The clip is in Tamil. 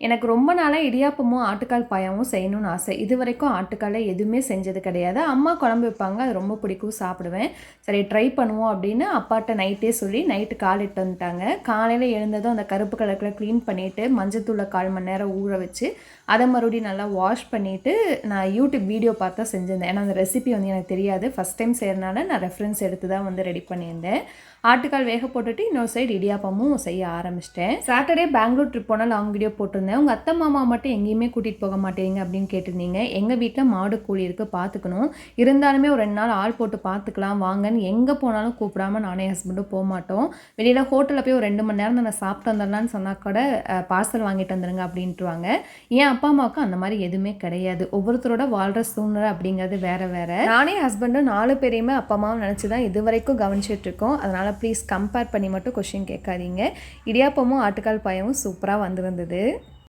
எனக்கு ரொம்ப நாளாக இடியாப்பமும் ஆட்டுக்கால் பாயாவும் செய்யணும்னு ஆசை. இது வரைக்கும் ஆட்டுக்கால்ல எதுவுமே செஞ்சது கிடையாது. அம்மா குழம்பு வைப்பாங்க, அது ரொம்ப பிடிக்கும், சாப்பிடுவேன். சரி ட்ரை பண்ணுவோம் அப்படின்னு அப்பாட்ட நைட்டே சொல்லி நைட்டு கால் இட்டு வந்துட்டாங்க. காலையில் எழுந்ததும் அந்த கருப்பு கலரில் க்ளீன் பண்ணிவிட்டு மஞ்சத்தூளை 1/4 மணி நேரம் ஊற வச்சு அதை மறுபடியும் நல்லா வாஷ் பண்ணிவிட்டு நான் யூடியூப் வீடியோ பார்த்தா செஞ்சுருந்தேன். ஏன்னா அந்த ரெசிபி வந்து எனக்கு தெரியாது, ஃபஸ்ட் டைம் செய்கிறனால நான் ரெஃபரன்ஸ் எடுத்து தான் வந்து ரெடி பண்ணியிருந்தேன். ஆட்டுக்கால் வேக போட்டுட்டு இன்னொரு சைடு இடியாப்பமும் செய்ய ஆரம்பிச்சிட்டேன். சாட்டர்டே பெங்களூர் ட்ரிப் போனால் லாங் வீடியோ போட்டிருந்தேன். உங்கள் அத்தை மாமா மட்டும் எங்கேயுமே கூட்டிகிட்டு போக மாட்டேங்க அப்படின்னு கேட்டிருந்தீங்க. எங்கள் வீட்டில் மாடு கோழி இருக்குது, பார்த்துக்கணும். இருந்தாலுமே ஒரு 2 நாள் ஆள் போட்டு பார்த்துக்கலாம் வாங்கன்னு எங்கே போனாலும் கூப்பிடாம நானே ஹஸ்பண்டும் போக மாட்டோம். வெளியில் ஹோட்டலில் போய் ஒரு 2 மணி நேரம் நான் சாப்பிட்டு வந்துடலான்னு சொன்னால் கூட பார்சல் வாங்கிட்டு வந்துடுங்க அப்படின்ட்டுருவாங்க. என் அப்பா அம்மாவுக்கு அந்த மாதிரி எதுவுமே கிடையாது. ஒவ்வொருத்தரோட வாழ்கிற சூழ்நிலை அப்படிங்கிறது வேறு வேறு. நானே ஹஸ்பண்டும் 4 பேரையுமே அப்பா அம்மாவும் நினச்சி தான் இது வரைக்கும் கவனிச்சிட்ருக்கோம். அதனால் ப்ளீஸ் கம்பேர் பண்ணி மட்டும் கொஷின் கேட்காதீங்க. இடியாப்பமும் ஆட்டுக்கால் பாயமும் சூப்பராக வந்திருந்தது.